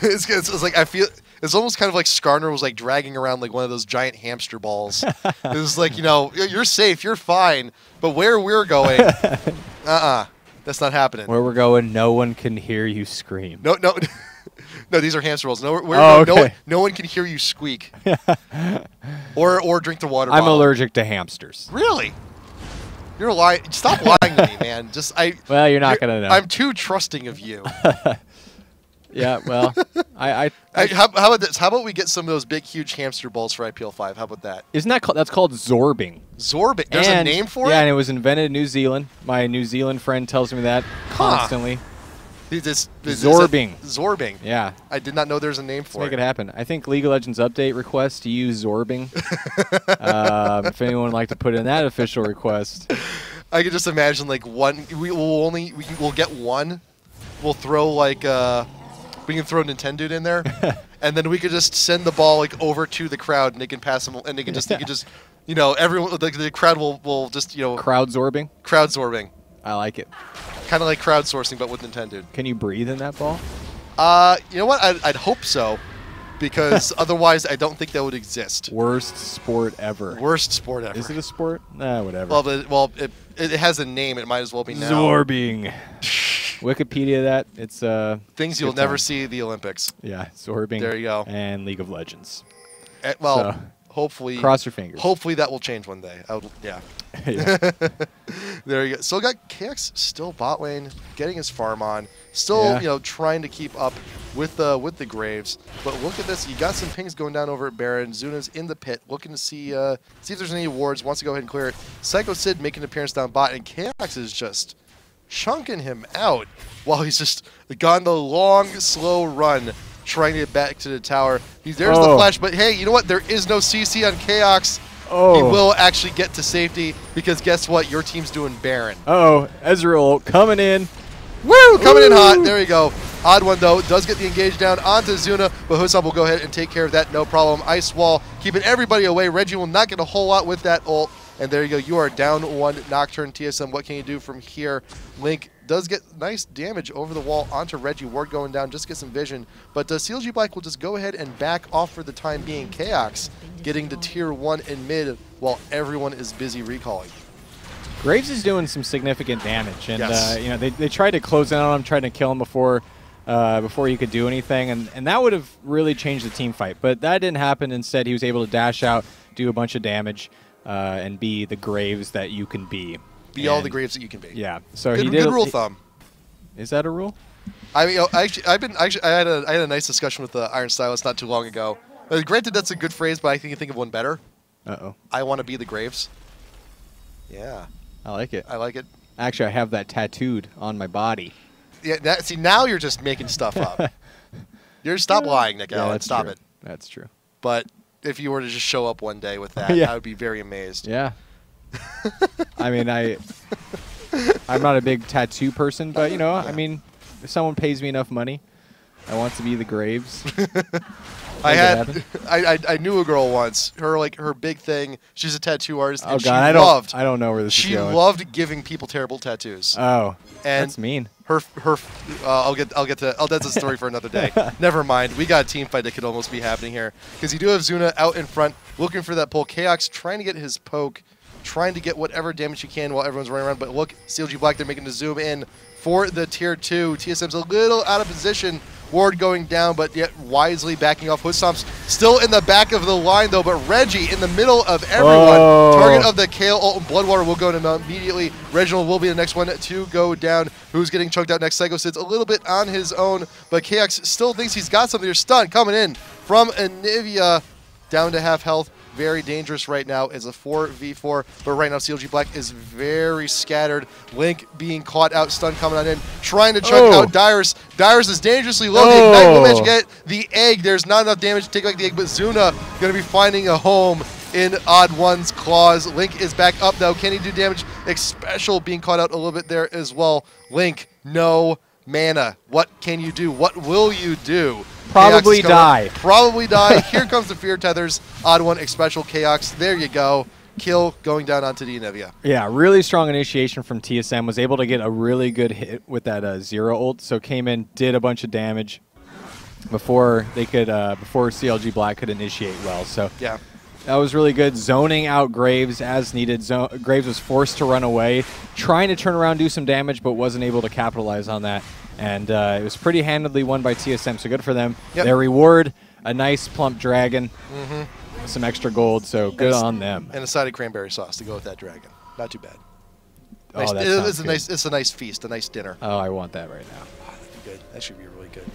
it's like, I feel it's almost kind of like Skarner was like dragging around like one of those giant hamster balls. It was like, you're safe, you're fine, but where we're going, that's not happening. Where we're going, no one can hear you scream. No. No, these are hamster balls. No one can hear you squeak. or drink the water bottle. I'm allergic to hamsters. Really? You're lying. Stop lying to me, man. Well, you're not going to know. I'm too trusting of you. Yeah, well, how about this? How about we get some of those big, huge hamster balls for IPL 5? How about that? Isn't that's called Zorbing? Zorbing? There's a name for it? Yeah, and it was invented in New Zealand. My New Zealand friend tells me that constantly. Zorbing. Zorbing. Yeah. I did not know there's a name for it. Let's make it happen. I think League of Legends update request to use Zorbing. If anyone would like to put in that official request. I could just imagine like one. We'll get one. We'll throw like we can throw Nintendo in there, and then we could just send the ball like over to the crowd, and they can pass them, and they can just everyone the crowd will just crowd zorbing. Crowd zorbing. I like it. Kind of like crowdsourcing, but with Nintendo. Can you breathe in that ball? You know what? I'd hope so, because otherwise I don't think that would exist. Worst sport ever. Worst sport ever. Is it a sport? Nah, whatever. Well, it has a name. It might as well be now. Zorbing. Wikipedia that. It's things you'll never see at the Olympics. Yeah, Zorbing. There you go. And League of Legends. Hopefully. Cross your fingers. Hopefully that will change one day. Yeah. There you go. Still got KX still bot lane, getting his farm on. Still, trying to keep up with the Graves. But look at this. You got some pings going down over at Baron. Zuna's in the pit, looking to see if there's any wards. Wants to go ahead and clear it. Psycho Sid making an appearance down bot, and KX is just chunking him out while he's just gone the long, slow run, trying to get back to the tower. There's the flash, but hey, you know what? There is no CC on Chaos. He will actually get to safety, because guess what? Your team's doing Baron. Ezreal coming in. Woo! Coming in hot. There you go. Odd one, though. Does get the engage down onto Zuna, but Hussam will go ahead and take care of that. No problem. Ice wall, keeping everybody away. Reggie will not get a whole lot with that ult. And there you go. You are down one. Nocturne, TSM, what can you do from here? Link does get nice damage over the wall onto Reggie. Ward going down, just get some vision. But CLG.Black will just go ahead and back off for the time being. Chaos getting to tier 1 in mid while everyone is busy recalling. Graves is doing some significant damage, and they tried to close in on him, tried to kill him before he could do anything, and that would have really changed the team fight. But that didn't happen. Instead, he was able to dash out, do a bunch of damage, and be the Graves that you can be. Be all the Graves that you can be. Yeah. So good, he did. Good rule of thumb. Is that a rule? I mean, I had a nice discussion with the Iron Stylist not too long ago. Granted, that's a good phrase, but I think of one better. I want to be the Graves. Yeah. I like it. I like it. Actually, I have that tattooed on my body. Yeah. See, now you're just making stuff up. Stop lying, Nick Allen. Stop it. That's true. But if you were to just show up one day with that, I would be very amazed. Yeah. I mean, I'm not a big tattoo person, but you know, I mean, if someone pays me enough money, I want to be the Graves. I knew a girl once. Her big thing. She's a tattoo artist. Oh and God, I don't know where this is going. She loved giving people terrible tattoos. Oh, and that's mean. I'll get to. Oh, that's a story for another day. Never mind. We got a team fight that could almost be happening here because you do have Zuna out in front looking for that pull. Chaos trying to get his poke, trying to get whatever damage he can while everyone's running around. But look, CLG.Black, they're making the zoom in for the tier 2. TSM's a little out of position. Ward going down, but yet wisely backing off. Hoodstomp's still in the back of the line, though, but Reggie in the middle of everyone. Target of the Kale ult and Bloodwater will go to him immediately. Reginald will be the next one to go down. Who's getting choked out next? Psycho sits a little bit on his own, but KX still thinks he's got something. There's stun coming in from Anivia, down to half health. Very dangerous right now. It's a 4v4, but right now CLG.Black is very scattered. Link being caught out, stun coming on in, trying to choke out Dyrus. Dyrus is dangerously low. The Ignite will manage to get the egg. There's not enough damage to take back the egg, but Zuna going to be finding a home in Odd One's claws. Link is back up though. Can he do damage? Special being caught out a little bit there as well. Link, no mana. What can you do? What will you do? Probably die. Probably die. Here comes the Fear Tethers. Odd One, Special, Chaos. There you go. Kill going down onto the Anivia. Yeah, really strong initiation from TSM. Was able to get a really good hit with that Zero ult. So came in, did a bunch of damage before they could, before CLG.Black could initiate well. So yeah, that was really good. Zoning out Graves as needed. Graves was forced to run away, trying to turn around, do some damage, but wasn't able to capitalize on that. And it was pretty handedly won by TSM, so good for them. Yep. Their reward, a nice plump dragon, some extra gold, so good on them. And a side of cranberry sauce to go with that dragon. Not too bad. Nice. Oh, that it's a nice feast, a nice dinner. Oh, I want that right now. Oh, that'd be good. That should be really good.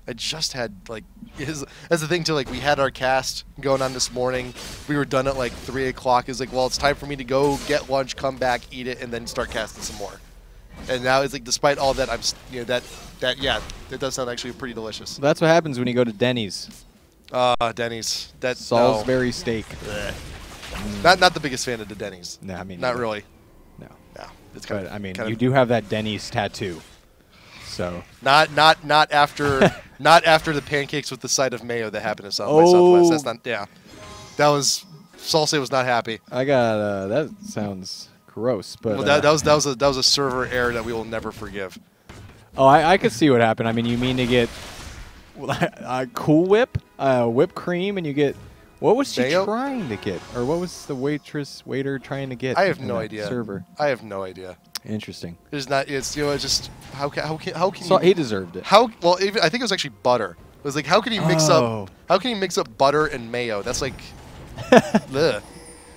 I just had, like, that's the thing, too, like, we had our cast going on this morning. We were done at, like, 3 o'clock. It's like, well, it's time for me to go get lunch, come back, eat it, and then start casting some more. And now it's like, despite all that, I'm, you know, that does sound actually pretty delicious. That's what happens when you go to Denny's. Denny's. That Salisbury steak. Not the biggest fan of the Denny's. No, I mean not really. No. No, it's kind of. I mean, you do have that Denny's tattoo. So not after not after the pancakes with the side of mayo that happened in Southwest. That's not. Yeah, that was Salsa was not happy. I got that sounds gross, but well, that was a server error that we will never forgive. Oh, I could see what happened. I mean, you mean to get Cool Whip, whipped cream, and you get what was she trying to get, or what was the waiter trying to get? I have no idea. Server. I have no idea. Interesting. It's not. It's it's just how can so he deserved it. I think it was actually butter. It was like how can you mix up butter and mayo? That's like. Ugh.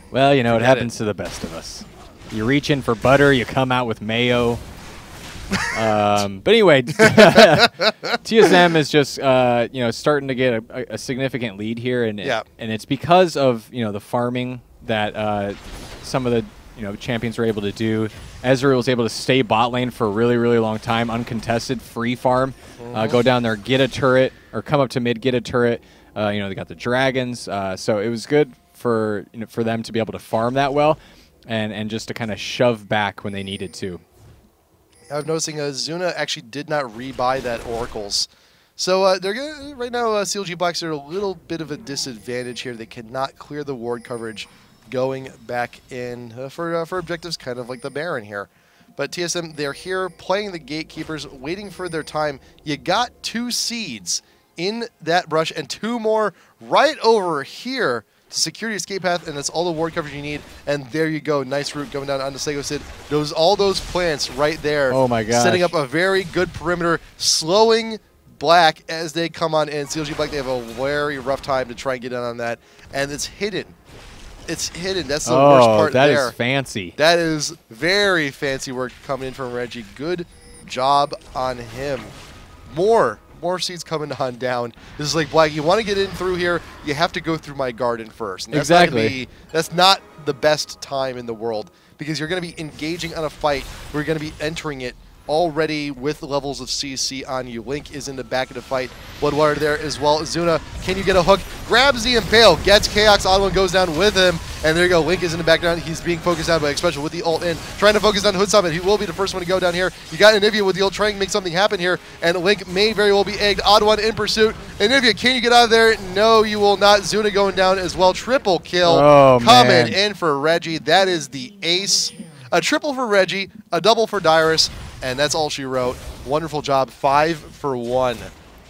Well, you know, it happens to the best of us. You reach in for butter, you come out with mayo. But anyway, TSM is just starting to get a significant lead here, and it's because of the farming that some of the champions were able to do. Ezreal was able to stay bot lane for a really, really long time, uncontested, free farm, go down there, get a turret, or come up to mid, get a turret. They got the dragons, so it was good for for them to be able to farm that well, and just to kind of shove back when they needed to. I was noticing Zuna actually did not rebuy that Oracles. So they're gonna, right now CLG.Blacks are a little bit of a disadvantage here. They cannot clear the ward coverage going back in for objectives kind of like the Baron here. But TSM, they're here playing the gatekeepers, waiting for their time. You got 2 seeds in that brush and 2 more right over here to secure the escape path, and that's all the ward coverage you need. And there you go, nice route going down onto Sego Sid. All those plants right there. Oh my gosh. Setting up a very good perimeter, slowing Black as they come on in. CLG.Black, they have a very rough time to try and get in on that, and it's hidden. It's hidden. That's the worst part there. That is fancy. That is very fancy work coming in from Reggie. Good job on him. More seeds coming on down. This is like, Black, you want to get in through here, you have to go through my garden first. And that's exactly. That's not the best time in the world, because you're going to be engaging on a fight. We're going to be entering it already with levels of CC on you. Link is in the back of the fight. Bloodwater there as well. Zuna, can you get a hook? Grabs the Impale, gets Chaos. Odd One goes down with him. And there you go. Link is in the background. He's being focused on by Exponential with the ult in, trying to focus on Hood Summit. He will be the first one to go down here. You got Anivia with the ult trying to make something happen here, and Link may very well be egged. Odd one in pursuit. Anivia, can you get out of there? No, you will not. Zuna going down as well. Triple kill coming in for Reggie. That is the ace. A triple for Reggie, a double for Dyrus, and that's all she wrote. Wonderful job. 5 for 1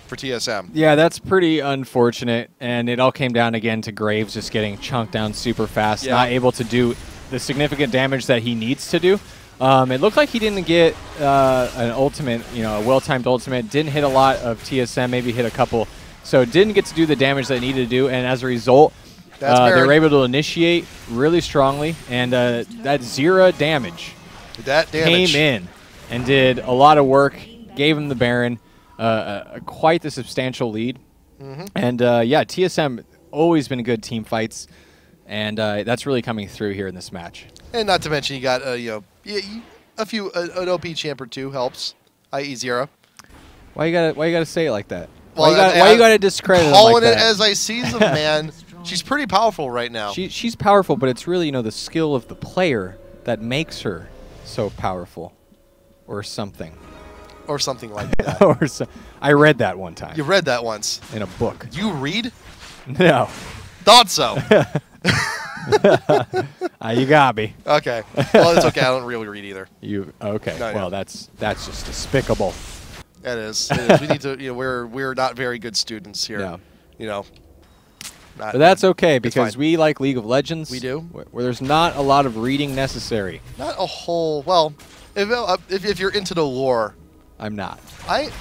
for TSM. Yeah, that's pretty unfortunate, and it all came down again to Graves just getting chunked down super fast, not able to do the significant damage that he needs to do. It looked like he didn't get an ultimate, a well-timed ultimate, didn't hit a lot of TSM, maybe hit a couple, so didn't get to do the damage that it needed to do, and as a result, they were able to initiate really strongly, and that Zera damage came in and did a lot of work, gave him the Baron, quite the substantial lead. And yeah, TSM always been good team fights, and that's really coming through here in this match. And not to mention you got an OP champ or two helps, i.e. Zera. Why you gotta say it like that? Well, why you gotta discredit him like that? Calling it as I see them, man. She's pretty powerful right now. She's powerful, but it's really the skill of the player that makes her so powerful, or something. Or something like that. I read that one time. You read that once? In a book. You read? No. Thought so. You got me. Okay. Well, it's okay. I don't really read either. Okay. No, well, that's just despicable. It is. It is. We need to. We're not very good students here. No. But that's okay because we like League of Legends. We do. Where there's not a lot of reading necessary. Not a whole. Well, if you're into the lore. I'm not.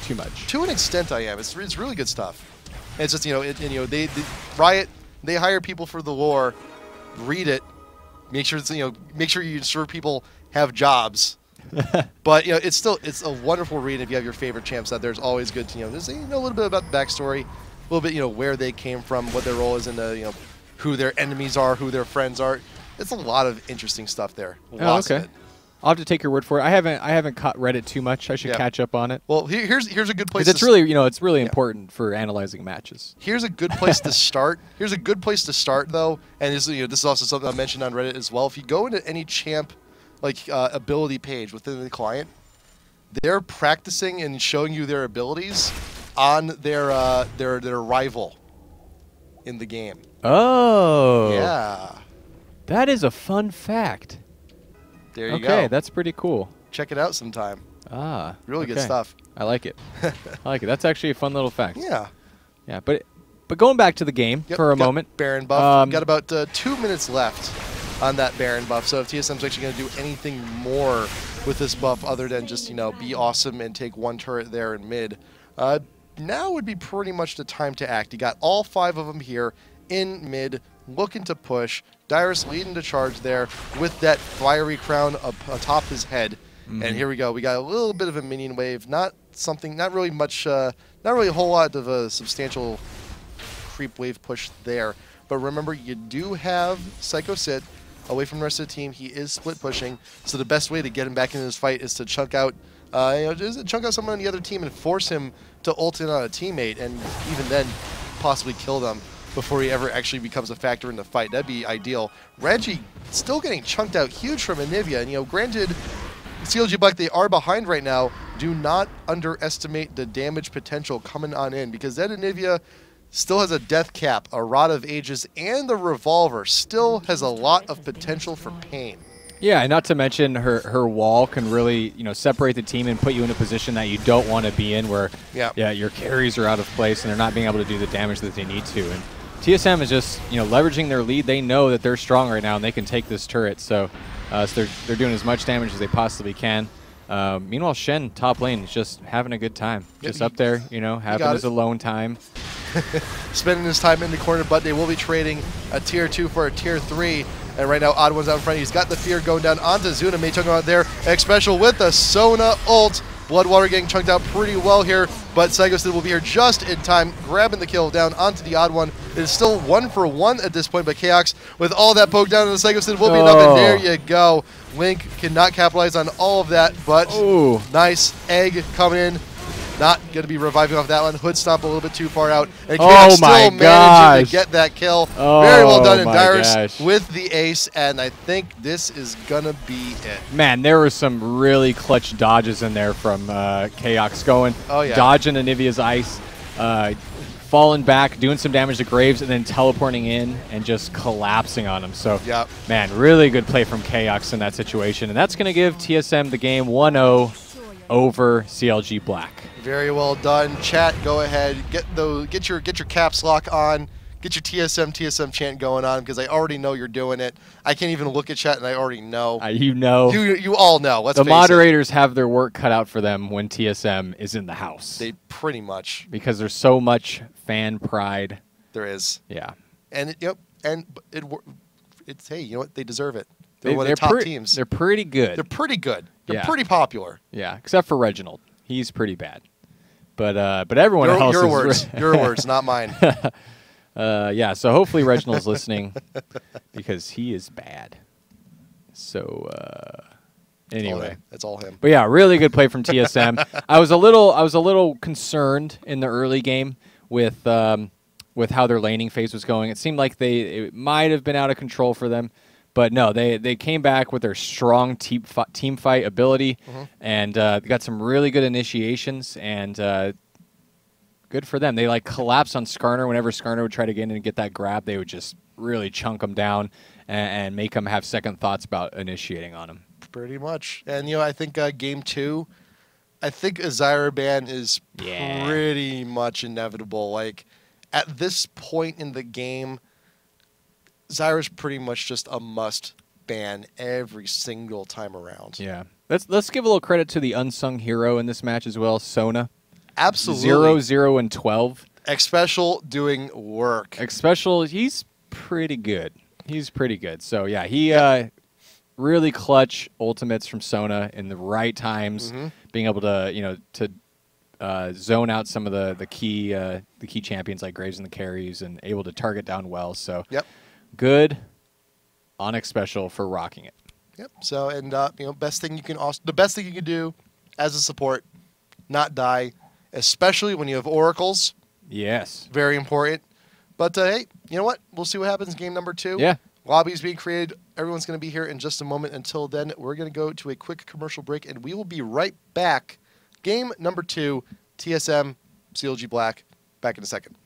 Too much. To an extent, I am. It's really good stuff. And it's just they Riot, they hire people for the lore, read it, make sure you ensure people have jobs. But it's a wonderful read. If you have your favorite champs out there, it's always good to just know a little bit about the backstory, a little bit where they came from, what their role is in the who their enemies are, who their friends are. It's a lot of interesting stuff there. Lots of it. I'll have to take your word for it. I haven't read it too much. I should catch up on it. Well, here's a good place. It's really it's really important for analyzing matches. Here's a good place to start. Here's a good place to start though, and this is also something I mentioned on Reddit as well. If you go into any champ ability page within the client, they're practicing and showing you their abilities on their rival in the game. Oh. Yeah. That is a fun fact. There you go. Okay, that's pretty cool. Check it out sometime. Really good stuff. I like it. I like it. That's actually a fun little fact. Yeah. Yeah, but going back to the game for a moment. Baron buff. We've got about 2 minutes left on that Baron buff. So if TSM's actually going to do anything more with this buff other than just be awesome and take one turret there in mid, now would be pretty much the time to act. You got all 5 of them here in mid, looking to push. Dyrus leading the charge there with that fiery crown up atop his head. And here we go. We got a little bit of a minion wave. Not really much, not really a whole lot of a substantial creep wave push there. But remember, you do have Psycho Sid away from the rest of the team. He is split pushing. So the best way to get him back into this fight is to chunk out, chunk out someone on the other team and force him to ult in on a teammate, and even then possibly kill them before he ever actually becomes a factor in the fight. That'd be ideal. Reggie still getting chunked out huge from Anivia. And, granted, CLG.Black, they are behind right now. Do not underestimate the damage potential coming on in, because that Anivia still has a death cap, a Rod of Ages, and the revolver. Still has a lot of potential for pain. Yeah, and not to mention her wall can really separate the team and put you in a position that you don't want to be in, where your carries are out of place and they're not being able to do the damage that they need to. And TSM is just leveraging their lead. They know that they're strong right now and they can take this turret, so they're doing as much damage as they possibly can. Meanwhile, Shen top lane is just having a good time, just up there, having his alone time. Spending his time in the corner, but they will be trading a tier 2 for a tier 3. And right now, Odd One's out in front. He's got the fear going down onto Zuna. May chunk out there. X Special with the Sona ult. Bloodwater getting chunked out pretty well here, but Psycho Sid will be here just in time, grabbing the kill down onto the Odd One. It is still 1 for 1 at this point, but Chaos, with all that poke down, and the Psycho Sid will be enough, and there you go. Link cannot capitalize on all of that, but nice egg coming in. Not going to be reviving off that one. Hood stomp a little bit too far out. And Oh still my managing gosh. to get that kill. Oh Very well done. And my Dyrus gosh. with the ace. And I think this is going to be it. Man, there were some really clutch dodges in there from Chaox going. Oh, yeah. Dodging Anivia's ice. Falling back, doing some damage to Graves, and then teleporting in and just collapsing on him. So, Yep. man, really good play from Chaox in that situation. And that's going to give TSM the game 1-0 over CLG.Black. Very well done. Chat, go ahead. Get your caps lock on. Get your TSM chant going on, because I already know you're doing it. I can't even look at chat, and I already know. You know. You all know. Let's the face moderators have their work cut out for them when TSM is in the house. They pretty much. Because there's so much fan pride. There is. Yeah. And it's hey, you know what? They deserve it. They're one of the top teams. They're pretty good. They're pretty good. They're Yeah. pretty popular. Yeah, except for Reginald. He's pretty bad. But everyone else your is words. Your words, not mine. Yeah, so hopefully Reginald's listening because he is bad. So anyway, that's all him. But yeah, really good play from TSM. I was a little concerned in the early game with how their laning phase was going. It seemed like it might have been out of control for them. But no, they came back with their strong team fight ability, and got some really good initiations, and good for them. They like collapsed on Skarner. Whenever Skarner would try to get in and get that grab, they would just really chunk him down and make him have second thoughts about initiating on him. Pretty much. And I think game 2, I think a Zyra ban is pretty much inevitable. Like at this point in the game, Zyra's pretty much just a must ban every single time around. Yeah. Let's give a little credit to the unsung hero in this match as well, Sona. Absolutely. 0, 0, 12. X Special doing work. X Special, he's pretty good. He's pretty good. So yeah, he really clutch ultimates from Sona in the right times, being able to zone out some of the key champions like Graves and the carries, and able to target down well. So good on X Special for rocking it. Yep. So and the best thing you can do as a support, not die, especially when you have oracles. Yes. Very important. But hey, you know what? We'll see what happens in game number 2. Yeah. Lobby's being created. Everyone's going to be here in just a moment. Until then, we're going to go to a quick commercial break, and we will be right back. Game number 2, TSM, CLG.Black. Back in a second.